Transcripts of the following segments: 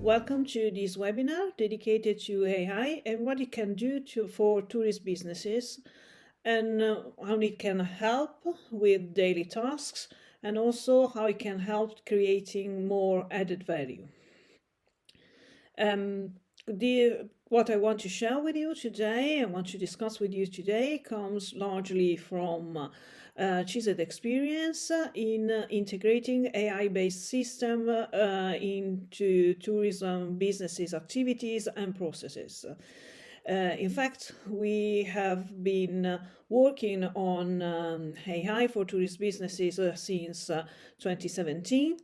Welcome to this webinar dedicated to AI and what it can do for tourist businesses and how it can help with daily tasks and also how it can help creating more added value. What I want to share with you today and want to discuss with you today comes largely from Chiset experience in integrating AI-based system into tourism businesses, activities and processes. In fact, we have been working on AI for tourist businesses since 2017.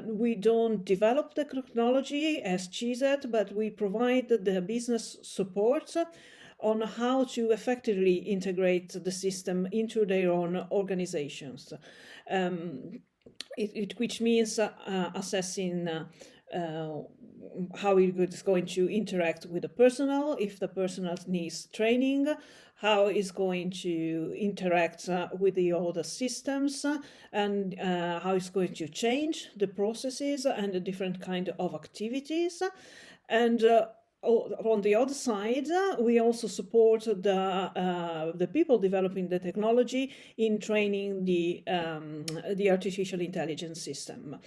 We don't develop the technology as CHISET, but we provide the business support on how to effectively integrate the system into their own organizations, which means assessing how it's going to interact with the personnel, if the personnel needs training, how it's going to interact with the other systems, and how it's going to change the processes and the different kind of activities. And on the other side, we also support the people developing the technology in training the artificial intelligence system.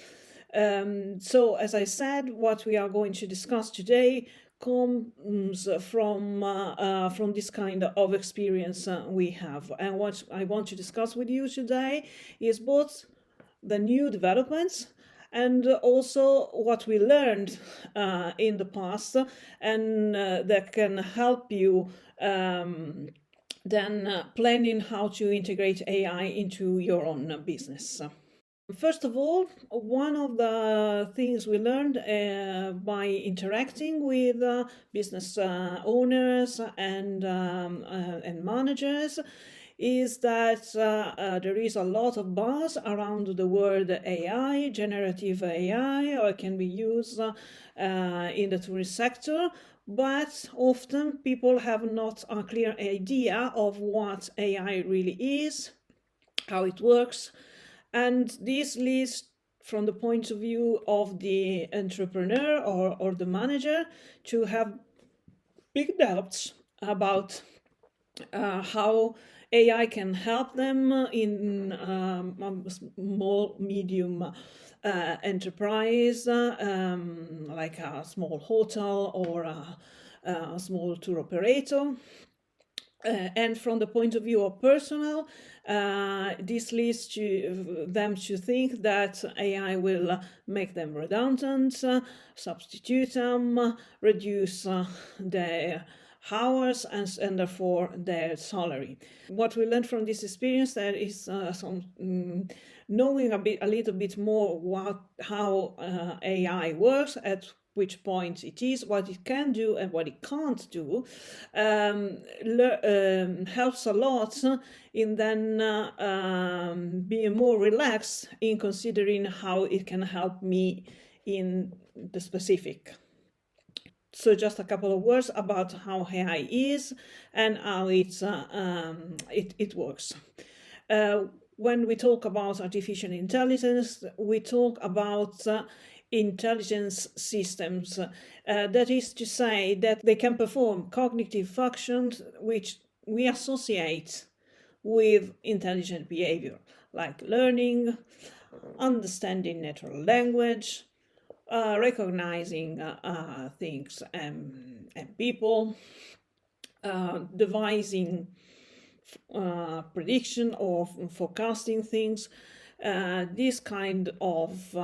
So, as I said, what we are going to discuss today comes from this kind of experience we have. And what I want to discuss with you today is both the new developments and also what we learned in the past, and that can help you then planning how to integrate AI into your own business. First of all, one of the things we learned by interacting with business owners and managers is that there is a lot of buzz around the word AI, generative AI, or it can be used in the tourist sector, but often people have not a clear idea of what AI really is, how it works, and this leads from the point of view of the entrepreneur or the manager to have big doubts about how AI can help them in small, medium enterprise, like a small hotel or a small tour operator. And from the point of view of personnel, this leads to them to think that AI will make them redundant, substitute them, reduce their hours and therefore their salary. What we learned from this experience there is knowing a little bit more how AI works, at which point it is, what it can do and what it can't do, helps a lot in then being more relaxed in considering how it can help me in the specific. So just a couple of words about how AI is and how it works. When we talk about artificial intelligence, we talk about intelligence systems. That is to say that they can perform cognitive functions which we associate with intelligent behavior, like learning, understanding natural language, recognizing things and people, devising prediction or forecasting things, this kind of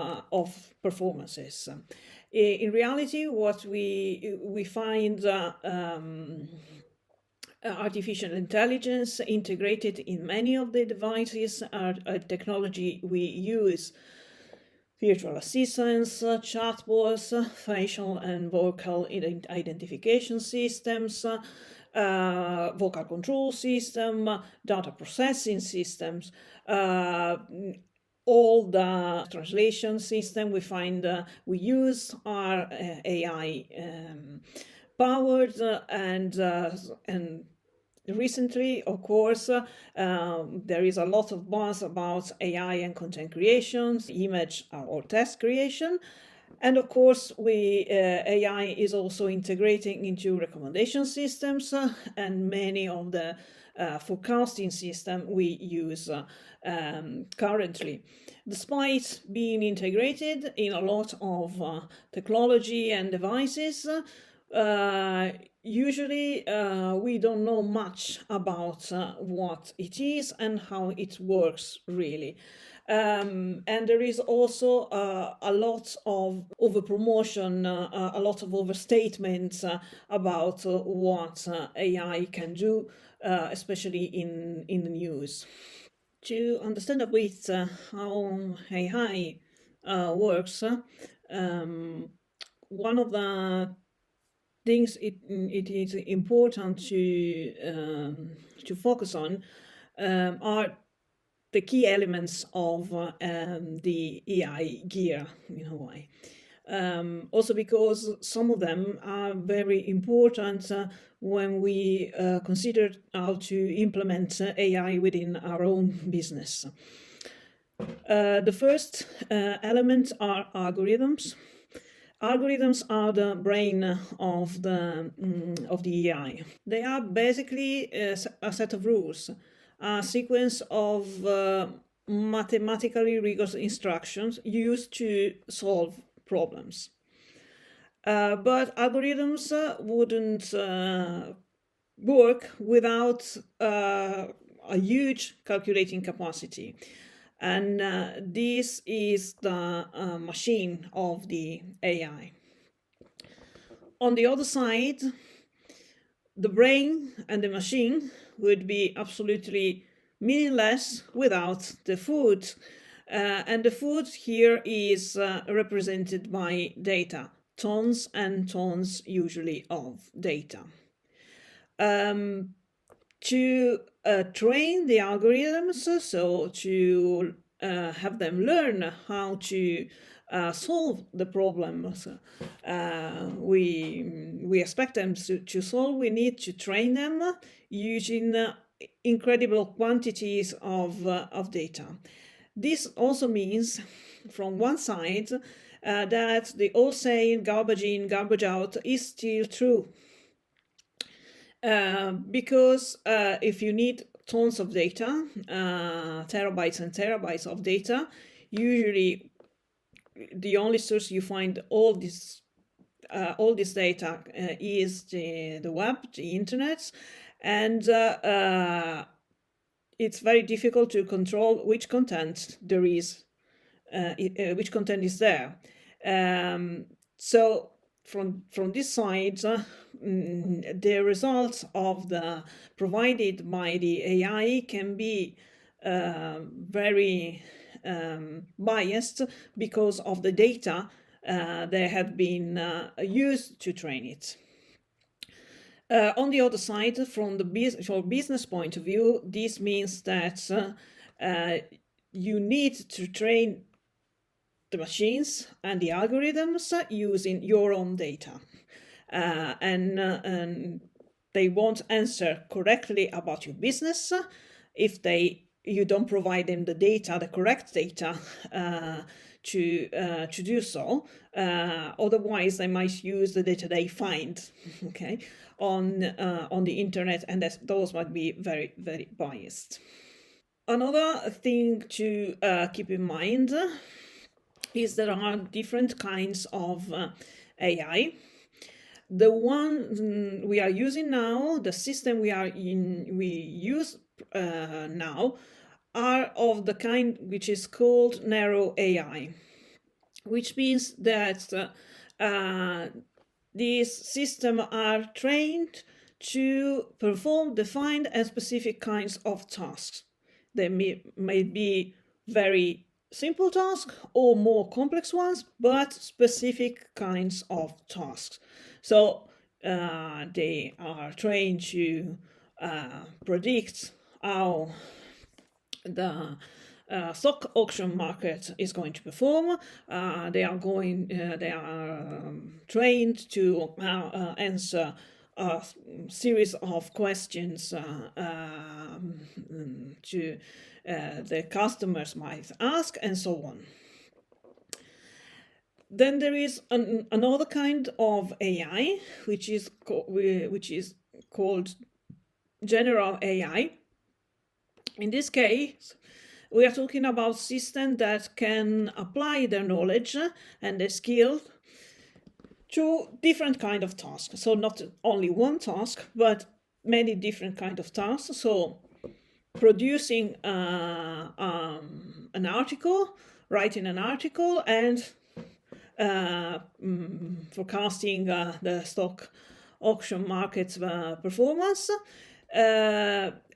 performances. In reality, what we find artificial intelligence integrated in many of the devices are technology we use. Virtual assistants, chatbots, facial and vocal identification systems, vocal control system, data processing systems, all the translation system we find we use are AI powered, and recently, of course, there is a lot of buzz about AI and content creation, image or text creation, And of course, AI is also integrating into recommendation systems and many of the forecasting system we use currently. Despite being integrated in a lot of technology and devices, usually we don't know much about what it is and how it works really. And there is also a lot of overpromotion, a lot of overstatements about what AI can do, especially in the news. To understand a bit how AI works, one of the things it is important to focus on are the key elements of the AI gear in a way. Also because some of them are very important when we consider how to implement AI within our own business. The first element are algorithms. Algorithms are the brain of the AI. They are basically a set of rules, a sequence of mathematically rigorous instructions used to solve problems. But algorithms wouldn't work without a huge calculating capacity. And this is the machine of the AI. On the other side, the brain and the machine would be absolutely meaningless without the food. And the food here is represented by data, tons and tons usually of data. To train the algorithms, so to have them learn how to solve the problems we expect them to solve, we need to train them using incredible quantities of data. This also means, from one side, that the old saying garbage in, garbage out is still true. Because if you need tons of data, terabytes and terabytes of data, usually the only source you find all this data is the web, the internet, and it's very difficult to control which content there is, which content is there. So from this side, the results of the provided by the AI can be very biased because of the data that have been used to train it. On the other side, from the business point of view, this means that you need to train the machines and the algorithms using your own data. And they won't answer correctly about your business if you don't provide them the data, the correct data, to do so. Otherwise, they might use the data they find, okay, on the internet, and those might be very, very biased. Another thing to keep in mind is there are different kinds of AI. The one we are using now, the system we use now, are of the kind which is called narrow AI, which means that these systems are trained to perform defined and specific kinds of tasks. They may be very simple tasks or more complex ones, but specific kinds of tasks. So they are trained to predict how the stock auction market is going to perform. They are trained to answer a series of questions to the customers might ask, and so on. Then there is another kind of AI, which is called general AI. In this case, we are talking about systems that can apply their knowledge and their skill to different kind of tasks. So not only one task, but many different kind of tasks. So producing an article, writing an article, and forecasting the stock auction market's performance.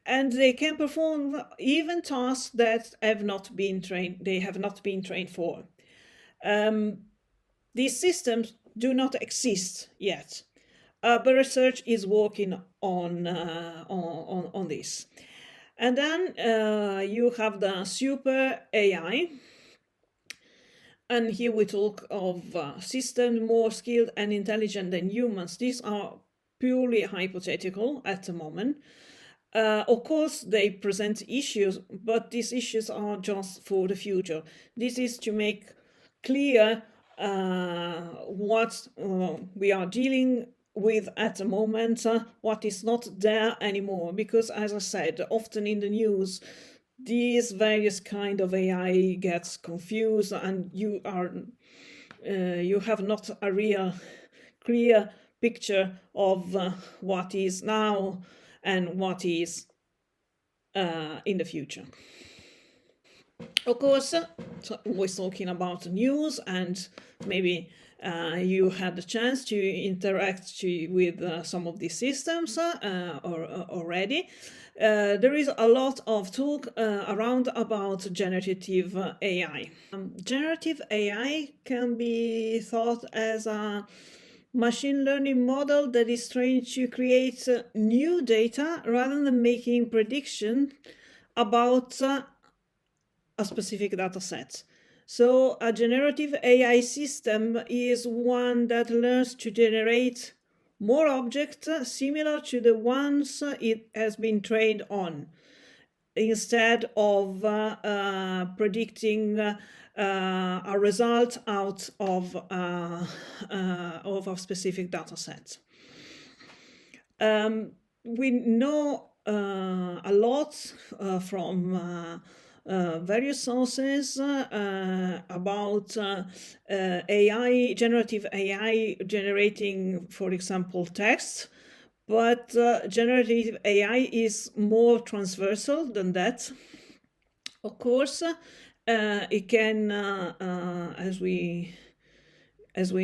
And they can perform even tasks that have not been trained for. These systems do not exist yet, but research is working on this. And then you have the super AI, and here we talk of systems more skilled and intelligent than humans. These are purely hypothetical at the moment. Of course, they present issues, but these issues are just for the future. This is to make clear what we are dealing with at the moment, what is not there anymore. Because, as I said, often in the news, these various kind of AI gets confused, and you have not a real clear picture of what is now and what is in the future. Of course, we're talking about news, and maybe you had the chance to interact with some of these systems already. There is a lot of talk around about generative AI. Generative AI can be thought as a machine learning model that is trained to create new data rather than making prediction about a specific data set. So a generative AI system is one that learns to generate more objects similar to the ones it has been trained on, instead of predicting a result out of a specific data set. We know a lot from various sources about AI, generative AI generating, for example, text. But generative AI is more transversal than that. Of course, it can, as we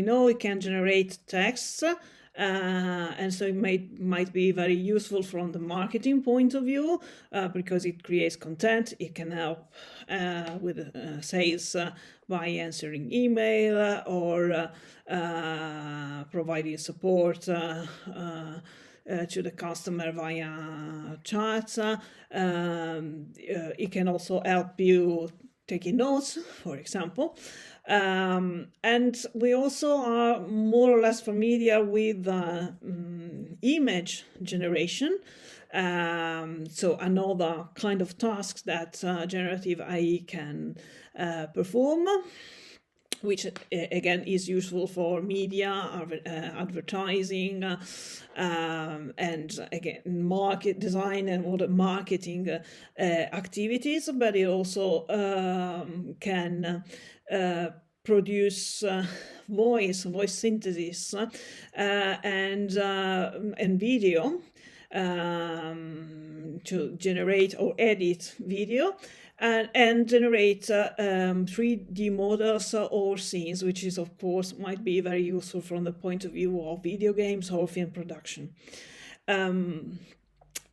know, it can generate text, and so it might be very useful from the marketing point of view, because it creates content. It can help with sales by answering email or providing support to the customer via chat. It can also help you taking notes, for example. And we also are more or less familiar with image generation. So another kind of task that generative AI can perform, which again is useful for media, advertising, and again market design and other marketing activities. But it also can produce voice synthesis and video to generate or edit video. And generate 3D models or scenes, which is, of course, might be very useful from the point of view of video games or film production.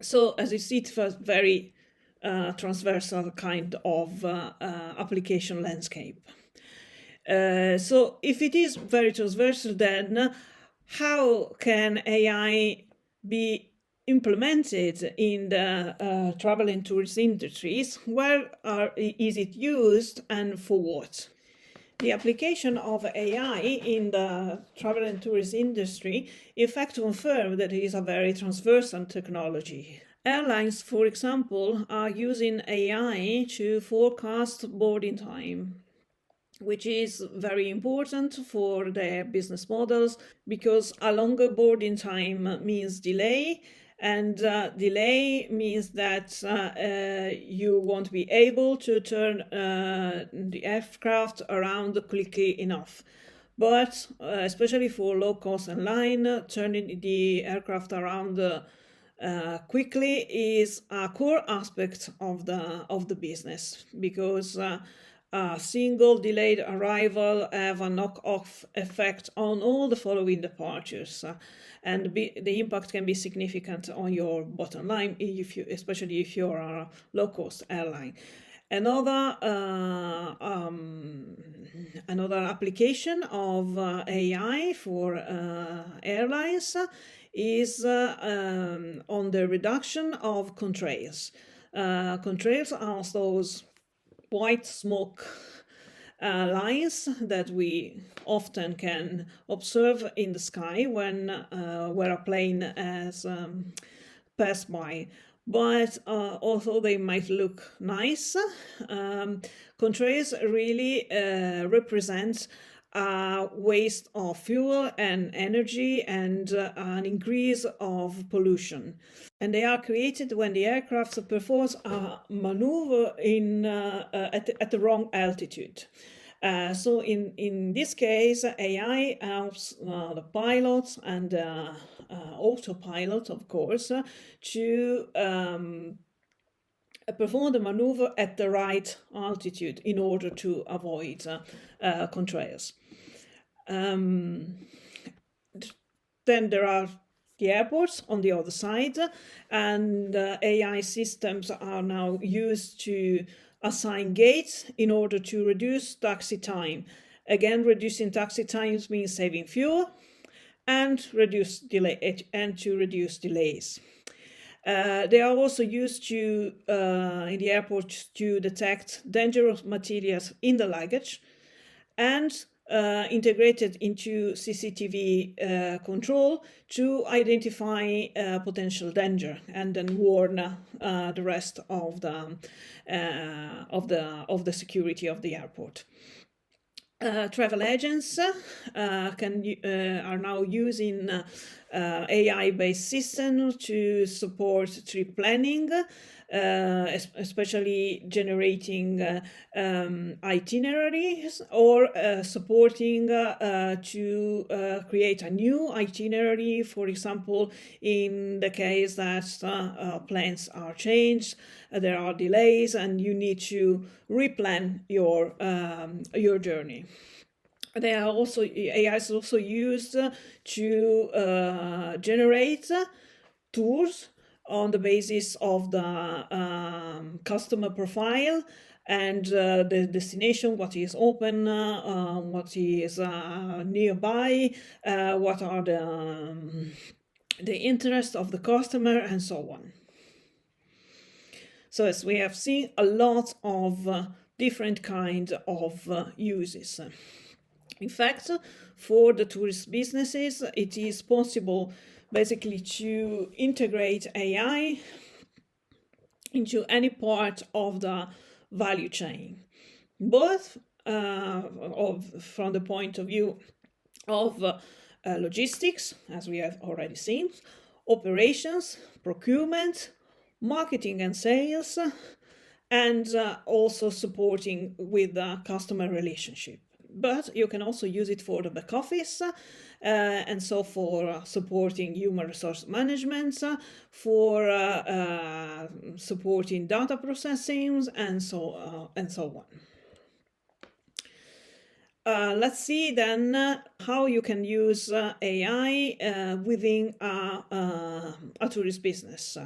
So, as you see, it's a very transversal kind of application landscape. So, if it is very transversal, then how can AI be implemented in the travel and tourism industries? Where is it used and for what? The application of AI in the travel and tourism industry, in fact, confirms that it is a very transversal technology. Airlines, for example, are using AI to forecast boarding time. which is very important for their business models because a longer boarding time means delay, and delay means that you won't be able to turn the aircraft around quickly enough. But especially for low cost airline, turning the aircraft around quickly is a core aspect of the business, because a single delayed arrival have a knock-off effect on all the following departures, and the impact can be significant on your bottom line, especially if you're a low-cost airline. Another application of AI for airlines is on the reduction of contrails. Contrails are those white smoke lines that we often can observe in the sky when where a plane has passed by. But although they might look nice, contrails really represent waste of fuel and energy, and an increase of pollution. And they are created when the aircraft performs a maneuver at the wrong altitude. So in this case, AI helps the pilots and autopilot, of course, to perform the maneuver at the right altitude in order to avoid contrails. Then there are the airports on the other side, and AI systems are now used to assign gates in order to reduce taxi time. Again, reducing taxi times means saving fuel and to reduce delays. They are also used to in the airport to detect dangerous materials in the luggage, and integrated into CCTV control to identify potential danger and then warn the rest of the security of the airport. Travel agents are now using AI-based systems to support trip planning, especially generating itineraries, or supporting to create a new itinerary, for example, in the case that plans are changed, there are delays, and you need to replan your journey. AI is also used to generate tours on the basis of the customer profile and the destination, what is open, what is nearby, what are the interests of the customer, and so on. So as we have seen, a lot of different kinds of uses. In fact, for the tourist businesses, it is possible basically to integrate AI into any part of the value chain, both from the point of view of logistics, as we have already seen, operations, procurement, marketing and sales, and also supporting with the customer relationship. But you can also use it for the back office, and so for supporting human resource management, for supporting data processing, and so on. Let's see then how you can use AI within a tourist business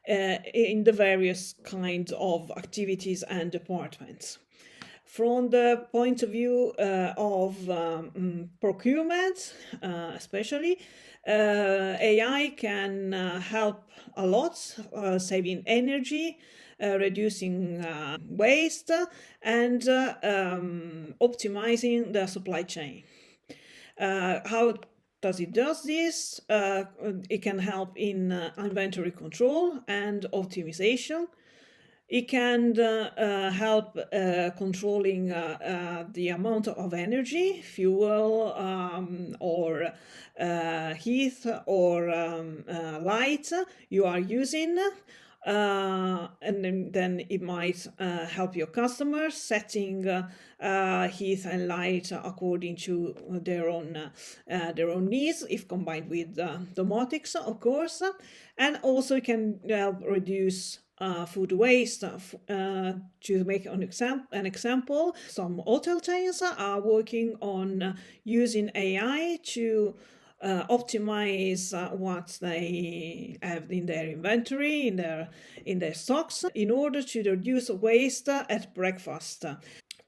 in the various kinds of activities and departments. From the point of view of procurement, especially, AI can help a lot, saving energy, reducing waste, and optimizing the supply chain. How does it do this? It can help in inventory control and optimization. It can help controlling the amount of energy, fuel, or heat or light you are using. And then it might help your customers setting heat and light according to their own needs, if combined with domotics, of course. And also it can help reduce food waste. To make an example, some hotel chains are working on using AI to optimize what they have in their inventory, in their stocks, in order to reduce waste at breakfast.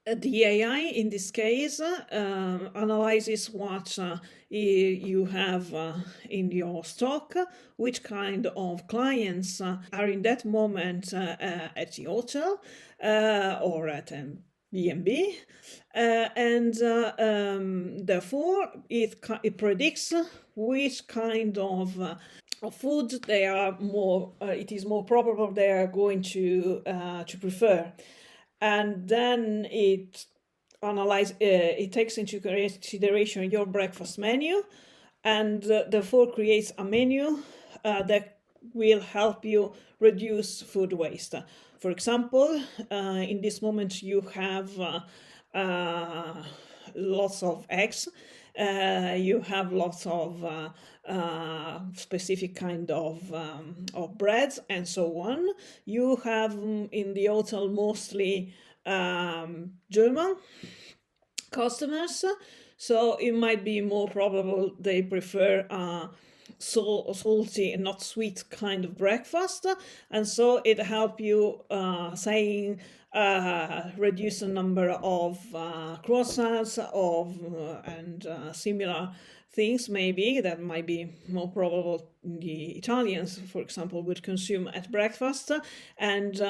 The AI in this case analyzes what you have in your stock, which kind of clients are in that moment at the hotel or at B&B, and therefore it predicts which kind of food they are more. It is more probable they are going to prefer, and then it takes into consideration your breakfast menu, and therefore creates a menu that will help you reduce food waste. For example, in this moment you have lots of eggs, you have lots of specific kind of breads and so on. You have in the hotel mostly German customers, so it might be more probable they prefer salty and not sweet kind of breakfast, and so it help you saying reduce the number of croissants and similar things maybe that might be more probable the Italians, for example, would consume at breakfast, and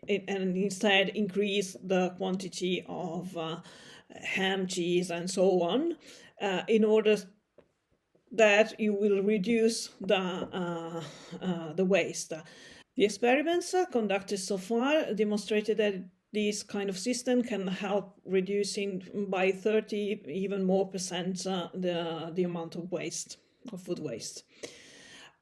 and instead increase the quantity of ham, cheese, and so on, in order that you will reduce the waste. The experiments conducted so far demonstrated that this kind of system can help reducing by 30 even more percent the amount of waste, of food waste.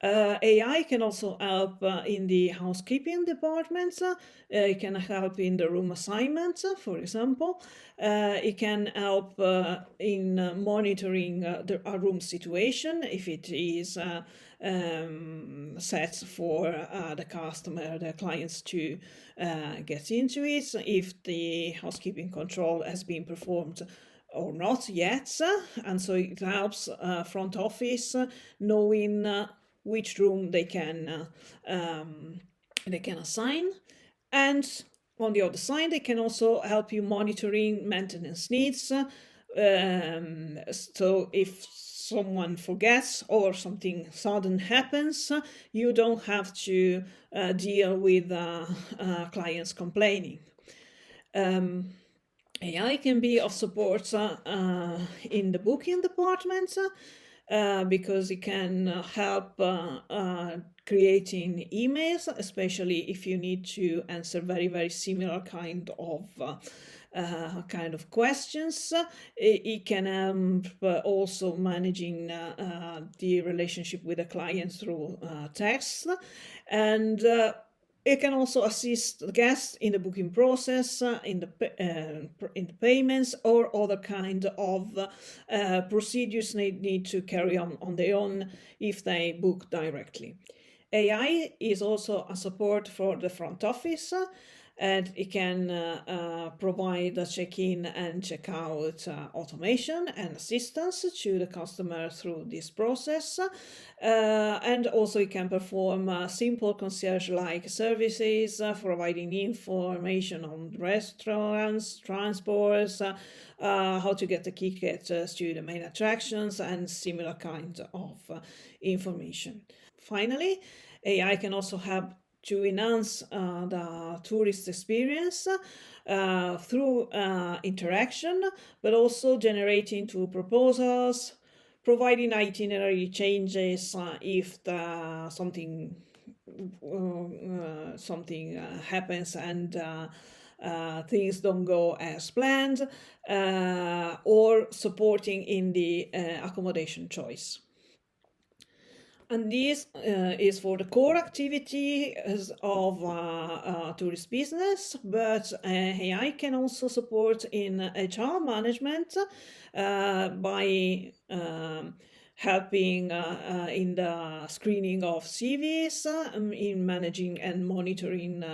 AI can also help in the housekeeping departments. It can help in the room assignments, for example. It can help in monitoring a room situation if it is set for the clients to get into it, if the housekeeping control has been performed or not yet, and so it helps front office knowing which room they can assign. And on the other side, they can also help you monitoring maintenance needs. So if someone forgets or something sudden happens, you don't have to deal with clients complaining. AI can be of support in the booking department, because it can help creating emails, especially if you need to answer very, very similar kind of questions. It can help also managing the relationship with the client through text, and it can also assist the guests in the booking process, in the payments, or other kind of procedures they need to carry on their own if they book directly. AI is also a support for the front office, and it can provide a check-in and check-out automation and assistance to the customer through this process, and also it can perform simple concierge-like services, providing information on restaurants, transports, how to get the tickets to the main attractions, and similar kind of information. Finally, AI can also help to enhance the tourist experience through interaction, but also generating tour proposals, providing itinerary changes if something something happens and things don't go as planned, or supporting in the accommodation choice. And this is for the core activity of tourist business, but AI can also support in HR management by helping in the screening of CVs, in managing and monitoring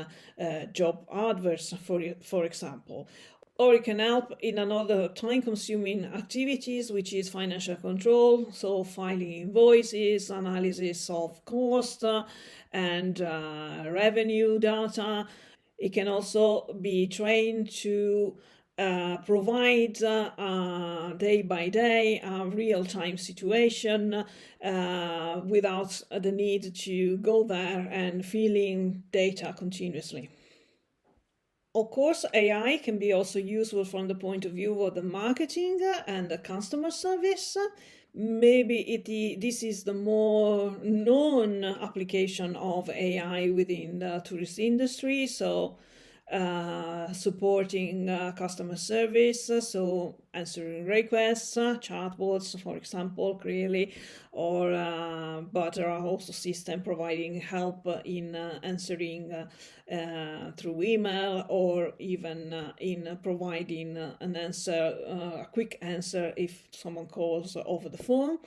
job adverts, for example. Or it can help in another time-consuming activities, which is financial control, so filing invoices, analysis of cost and revenue data. It can also be trained to provide day by day a real-time situation without the need to go there and fill in data continuously. Of course, AI can be also useful from the point of view of the marketing and the customer service. Maybe this is the more known application of AI within the tourist industry. So supporting customer service, so answering requests, chatbots, for example, clearly, or but there are also systems providing help in answering through email, or even in providing an answer, a quick answer if someone calls over the phone.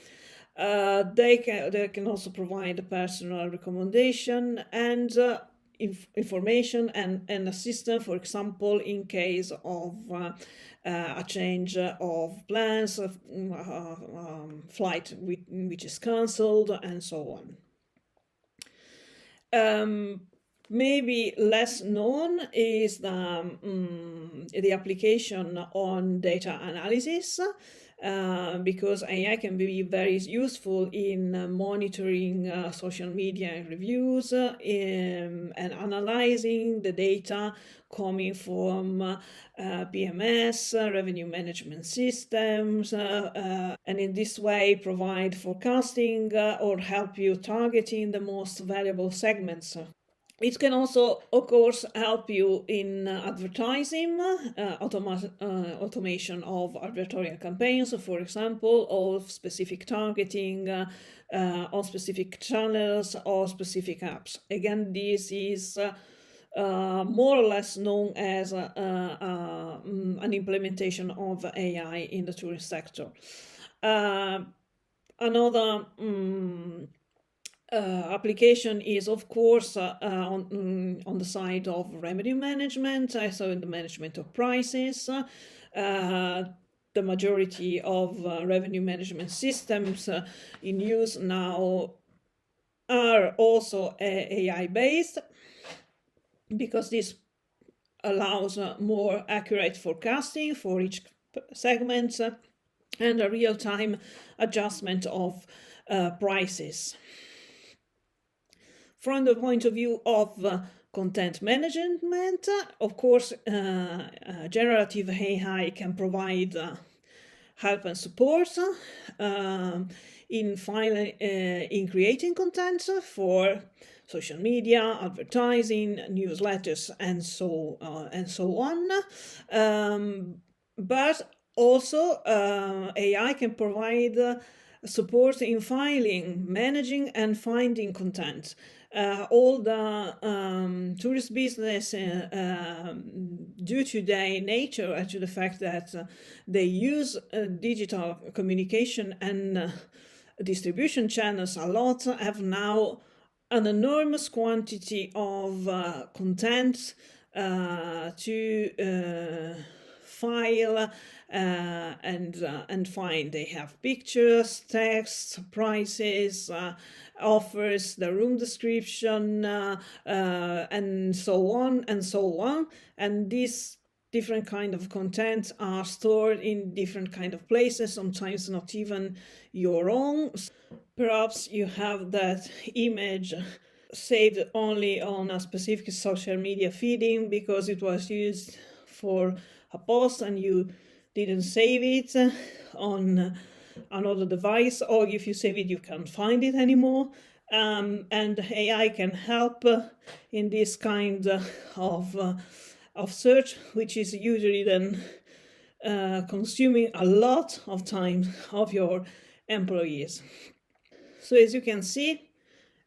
They can also provide a personal recommendation and information and assistance, for example, in case of a change of plans, flight which is cancelled, and so on. Maybe less known is the application on data analysis, because AI can be very useful in monitoring social media reviews and analyzing the data coming from PMS, revenue management systems, and in this way provide forecasting or help you targeting the most valuable segments. It can also, of course, help you in advertising, automation of advertorial campaigns, for example, of specific targeting on specific channels or specific apps. Again, this is more or less known as an implementation of AI in the tourist sector. Another application is, of course, on the side of revenue management, so in the management of prices. The majority of revenue management systems in use now are also AI-based, because this allows more accurate forecasting for each segment and a real-time adjustment of prices. From the point of view of content management, of course, generative AI can provide help and support in creating content for social media, advertising, newsletters, and so on. But also, AI can provide support in filing, managing, and finding content. All the tourist business, due to their nature and to the fact that they use digital communication and distribution channels a lot, have now an enormous quantity of content to file and find. They have pictures, text, prices, offers, the room description, and so on and so on. And these different kind of content are stored in different kind of places, sometimes not even your own. Perhaps you have that image saved only on a specific social media feeding because it was used for a post and you didn't save it on another device, or if you save it you can't find it anymore. and AI can help in this kind of search, which is usually then consuming a lot of time of your employees. So as you can see,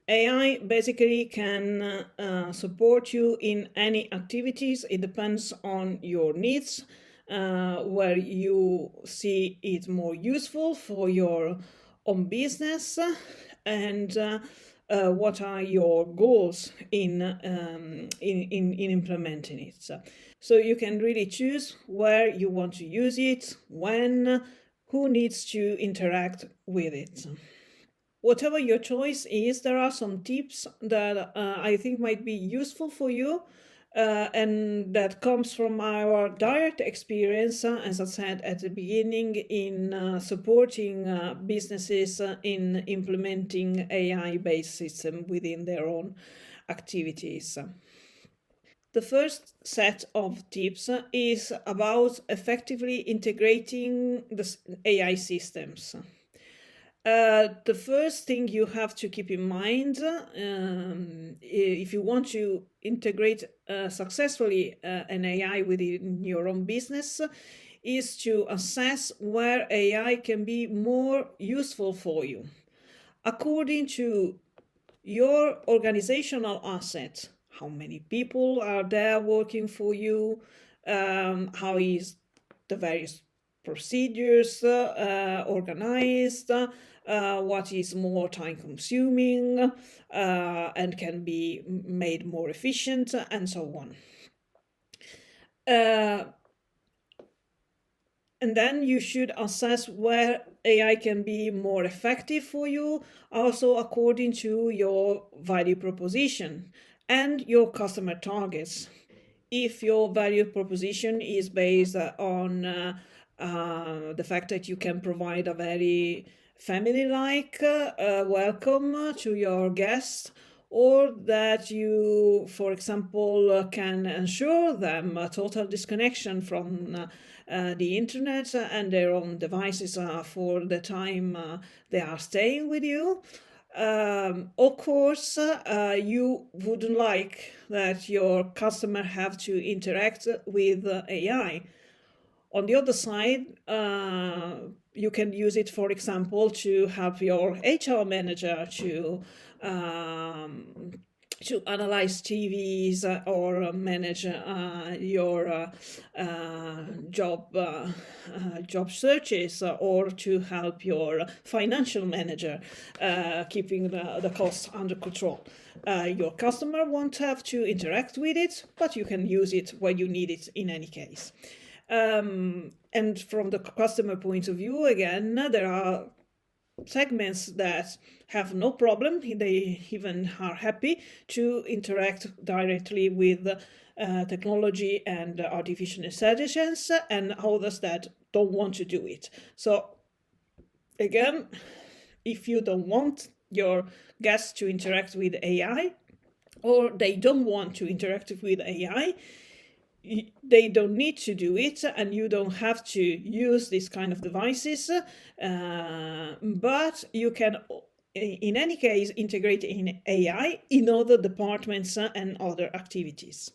AI basically can support you in any activities. It depends on your needs, where you see it more useful for your own business, and what are your goals in implementing it. So you can really choose where you want to use it, when, who needs to interact with it. Whatever your choice is, there are some tips that I think might be useful for you, and that comes from our direct experience, as I said at the beginning, in supporting businesses in implementing AI-based system within their own activities. The first set of tips is about effectively integrating the AI systems. The first thing you have to keep in mind, if you want to integrate successfully an AI within your own business, is to assess where AI can be more useful for you according to your organizational asset. How many people are there working for you? How is the various procedures organized? What is more time consuming and can be made more efficient, and so on. And then you should assess where AI can be more effective for you, also according to your value proposition and your customer targets. If your value proposition is based on the fact that you can provide a very family-like welcome to your guests, or that you, for example, can ensure them a total disconnection from the internet and their own devices for the time they are staying with you. Of course, you wouldn't like that your customer have to interact with AI. On the other side, you can use it, for example, to help your HR manager to analyze TVs or manage your job searches, or to help your financial manager keeping the costs under control. Your customer won't have to interact with it, but you can use it when you need it in any case. And from the customer point of view, again, there are segments that have no problem. They even are happy to interact directly with technology and artificial intelligence, and others that don't want to do it. So again, if you don't want your guests to interact with AI, or they don't want to interact with AI, they don't need to do it, and you don't have to use this kind of devices, but you can in any case integrate in AI in other departments and other activities.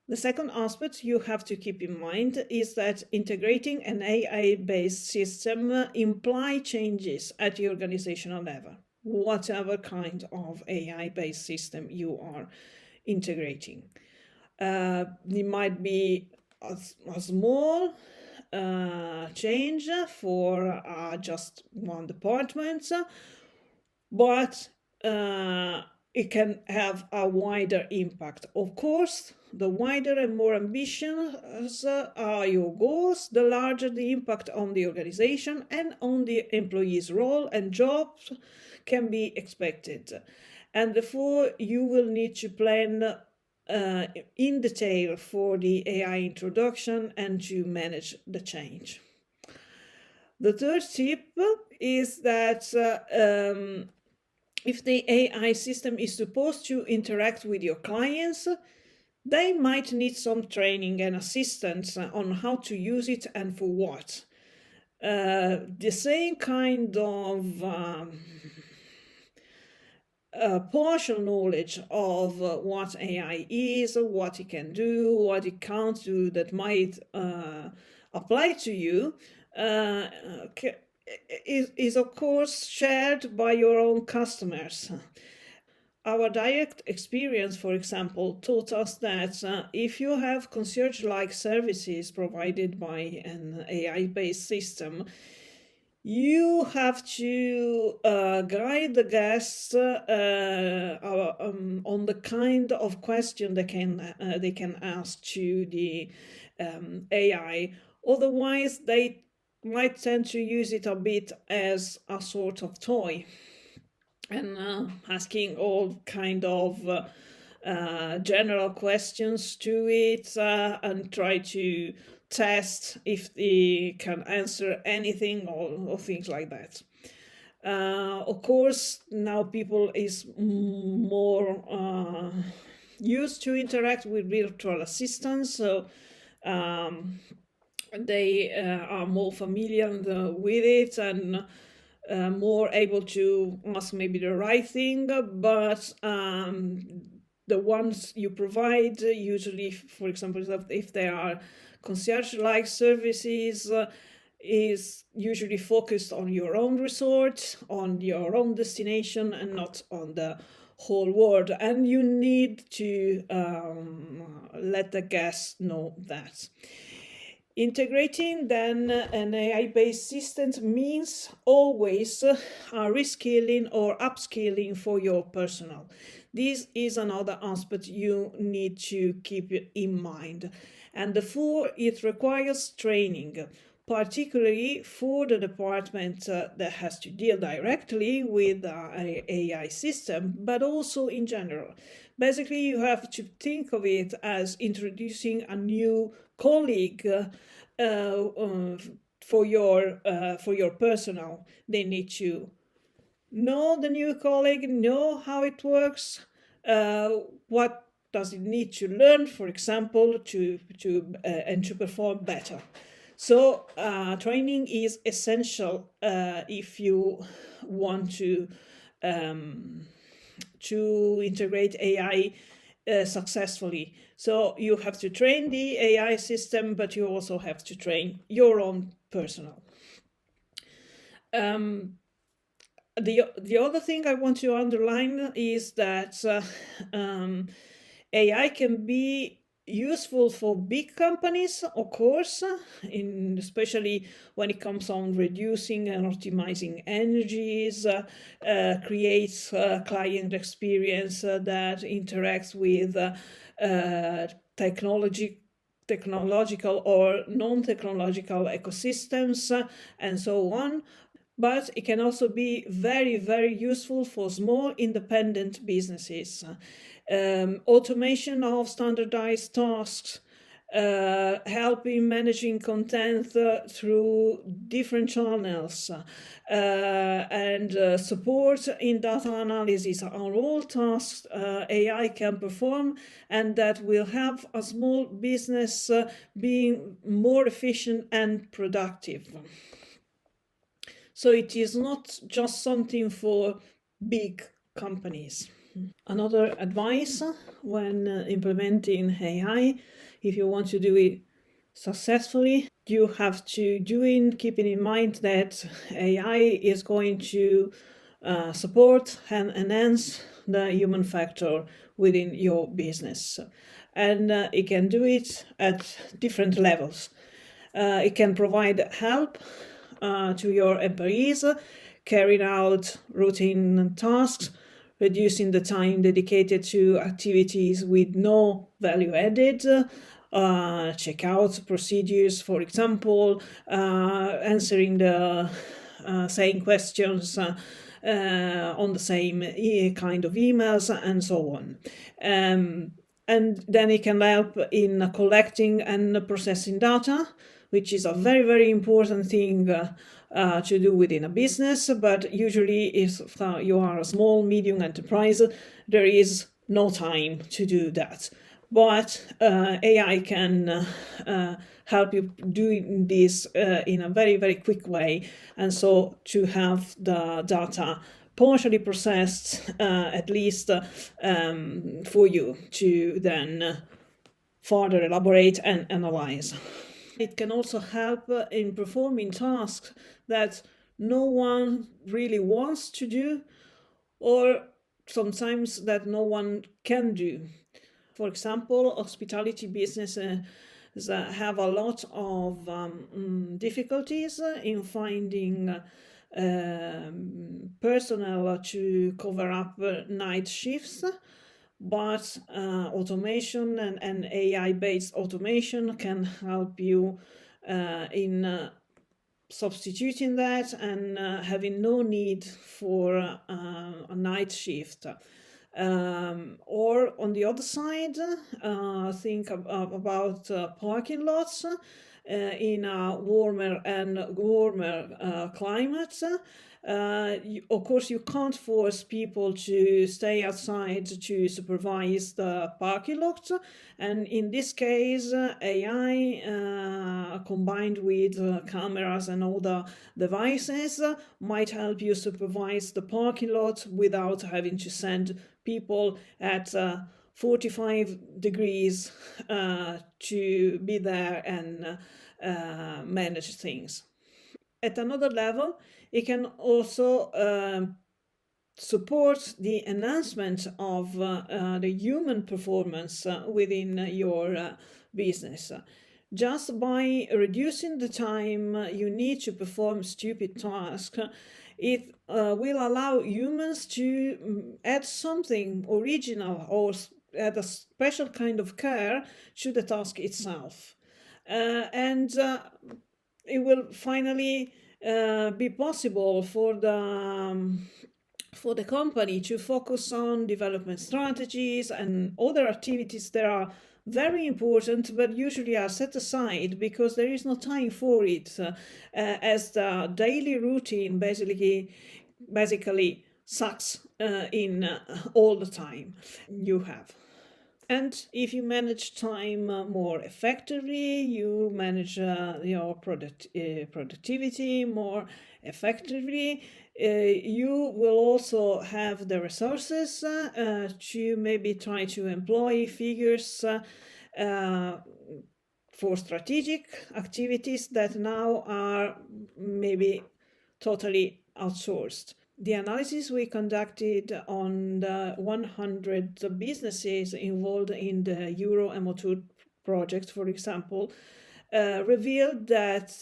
The second aspect you have to keep in mind is that integrating an AI-based system imply changes at the organizational level, whatever kind of AI-based system you are integrating. It might be a small change for just one department, but it can have a wider impact. Of course, the wider and more ambitious are your goals, the larger the impact on the organization and on the employee's role and jobs can be expected. And therefore, you will need to plan in detail for the AI introduction and to manage the change. The third tip is that if the AI system is supposed to interact with your clients, they might need some training and assistance on how to use it and for what. The same kind of partial knowledge of what AI is, what it can do, what it can't do that might apply to you, uh, is of course shared by your own customers. Our direct experience, for example, taught us that if you have concierge-like services provided by an AI-based system, you have to guide the guests on the kind of question they can ask to the AI. Otherwise, they might tend to use it a bit as a sort of toy and asking all kind of general questions to it and try to test if they can answer anything or things like that. Of course, now people is more used to interact with virtual assistants, so they are more familiar with it and more able to ask maybe the right thing, but the ones you provide, usually, for example, if there are concierge-like services, is usually focused on your own resort, on your own destination, and not on the whole world. And you need to let the guests know that. Integrating then an AI-based system means always reskilling or upskilling for your personnel. This is another aspect you need to keep in mind. And therefore, it requires training, particularly for the department that has to deal directly with the AI system, but also in general. Basically, you have to think of it as introducing a new colleague for your personnel. They need to know the new colleague, know how it works, what does it need to learn, for example, and to perform better. So training is essential if you want to integrate AI successfully. So you have to train the AI system, but you also have to train your own personnel. The other thing I want to underline is that AI can be useful for big companies, of course, especially when it comes on reducing and optimizing energies, creates client experience that interacts with technological or non-technological ecosystems, and so on. But it can also be very, very useful for small independent businesses. Automation of standardized tasks, help in managing content through different channels, and support in data analysis are all tasks AI can perform, and that will help a small business being more efficient and productive. So it is not just something for big companies. Another advice when implementing AI, if you want to do it successfully, you have to do it keeping in mind that AI is going to support and enhance the human factor within your business. And it can do it at different levels. It can provide help to your employees, carrying out routine tasks, reducing the time dedicated to activities with no value added, checkout procedures, for example, answering the same questions on the same kind of emails, and so on. And then it can help in collecting and processing data, which is a very, very important thing to do within a business. But usually if you are a small, medium enterprise, there is no time to do that. But AI can help you do this in a very, very quick way. And so to have the data partially processed, at least for you to then further elaborate and analyze. It can also help in performing tasks that no one really wants to do, or sometimes that no one can do. For example, hospitality businesses have a lot of difficulties in finding personnel to cover up night shifts, but automation and AI-based automation can help you in substituting that and having no need for a night shift. Or on the other side, think about parking lots in a warmer and warmer climate. Of course, you can't force people to stay outside to supervise the parking lot. And in this case, AI combined with cameras and other devices might help you supervise the parking lot without having to send people at 45 degrees to be there and manage things. At another level, it can also support the enhancement of the human performance within your business. Just by reducing the time you need to perform stupid tasks, it will allow humans to add something original or add a special kind of care to the task itself. And it will finally be possible for the company to focus on development strategies and other activities that are very important but usually are set aside because there is no time for it, as the daily routine basically sucks in all the time you have. And if you manage time more effectively, you manage your productivity more effectively, you will also have the resources to maybe try to employ figures for strategic activities that now are maybe totally outsourced. The analysis we conducted on the 100 businesses involved in the Euro MO2 project, for example, revealed that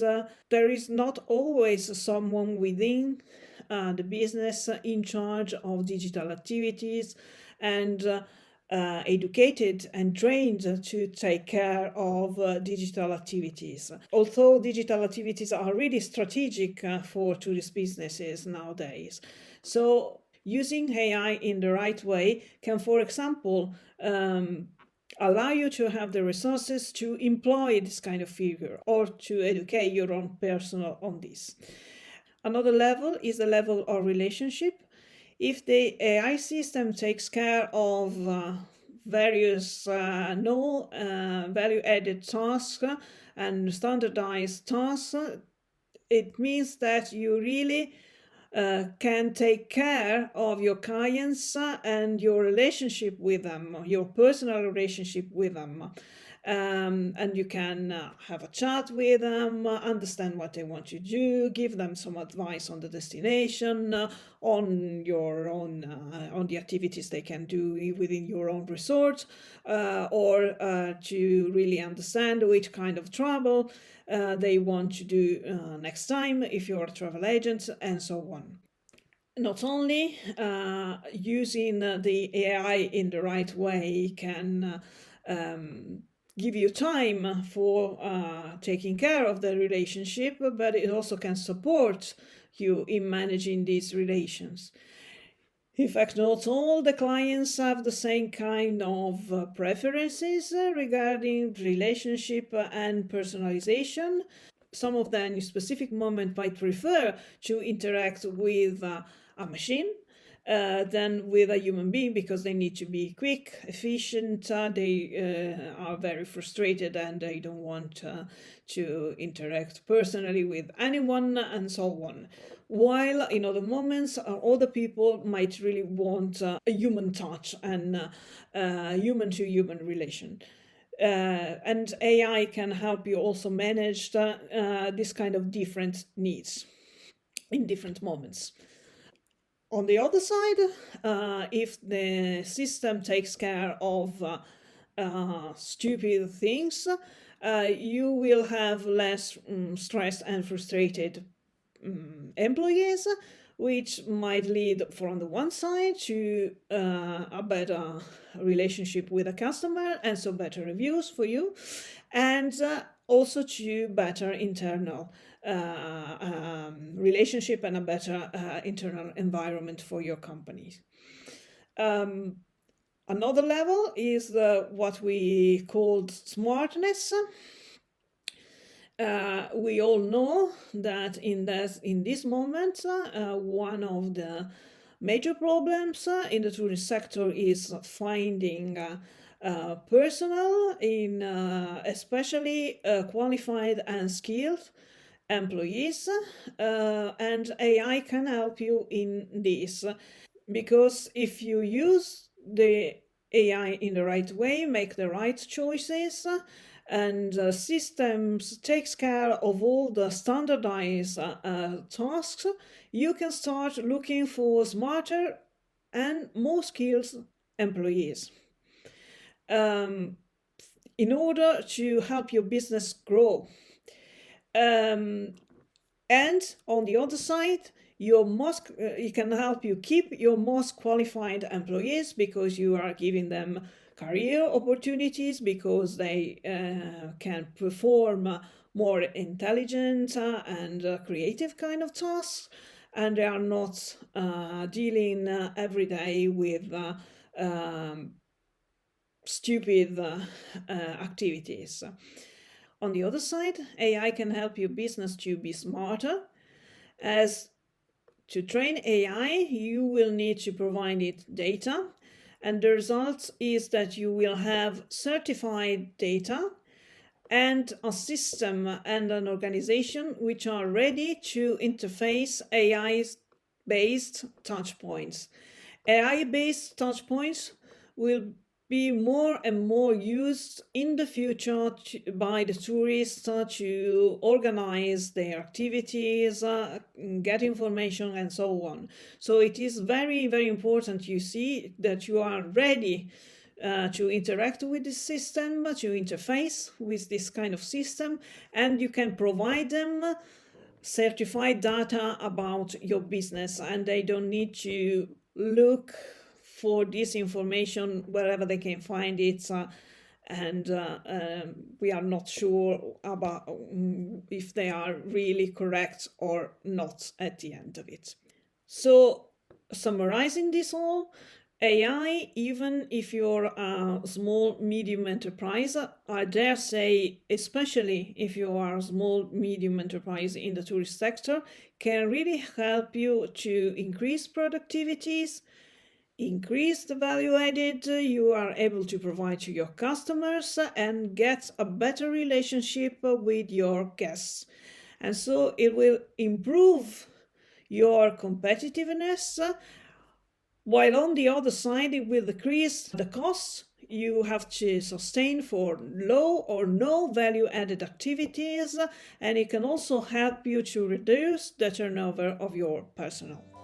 there is not always someone within the business in charge of digital activities and educated and trained to take care of digital activities. Although digital activities are really strategic for tourist businesses nowadays. So using AI in the right way can, for example, allow you to have the resources to employ this kind of figure or to educate your own personnel on this. Another level is the level of relationship. If the AI system takes care of various no value-added tasks and standardized tasks, it means that you really can take care of your clients and your relationship with them, your personal relationship with them. And you can have a chat with them, understand what they want to do, give them some advice on the destination, on your own, on the activities they can do within your own resort, or to really understand which kind of travel they want to do next time if you're a travel agent, and so on. Not only using the AI in the right way can give you time for taking care of the relationship, but it also can support you in managing these relations. In fact, not all the clients have the same kind of preferences regarding relationship and personalization. Some of them in specific moment might prefer to interact with a machine, than with a human being, because they need to be quick, efficient, they are very frustrated and they don't want to interact personally with anyone and so on. While in other moments, other people might really want a human touch and human to human relation. And AI can help you also manage this kind of different needs in different moments. On the other side, if the system takes care of stupid things, you will have less stressed and frustrated employees, which might lead, from the one side, to a better relationship with a customer, and so better reviews for you, and also to better internal relationship and a better internal environment for your companies. Another level is what we called smartness. We all know that in this moment, one of the major problems in the tourism sector is finding personnel, in especially qualified and skilled employees, and AI can help you in this, because if you use the AI in the right way, make the right choices, and systems takes care of all the standardized tasks, you can start looking for smarter and more skilled employees. In order to help your business grow. And on the other side, it can help you keep your most qualified employees, because you are giving them career opportunities, because they can perform more intelligent and creative kind of tasks, and they are not dealing every day with stupid activities. On the other side, AI can help your business to be smarter, as to train AI, you will need to provide it data, and the result is that you will have certified data and a system and an organization which are ready to interface AI-based touchpoints. AI-based touchpoints will be more and more used in the future by the tourists to organize their activities, get information, and so on. So it is very, very important, you see, that you are ready to interact with this system, to interface with this kind of system, and you can provide them certified data about your business, and they don't need to look for this information wherever they can find it, and we are not sure about if they are really correct or not at the end of it. So, summarizing this all, AI, even if you're a small, medium enterprise, I dare say, especially if you are a small, medium enterprise in the tourist sector, can really help you to increase productivities, increase the value added you are able to provide to your customers, and get a better relationship with your guests. And so it will improve your competitiveness, while on the other side it will decrease the costs you have to sustain for low or no value added activities, and it can also help you to reduce the turnover of your personnel.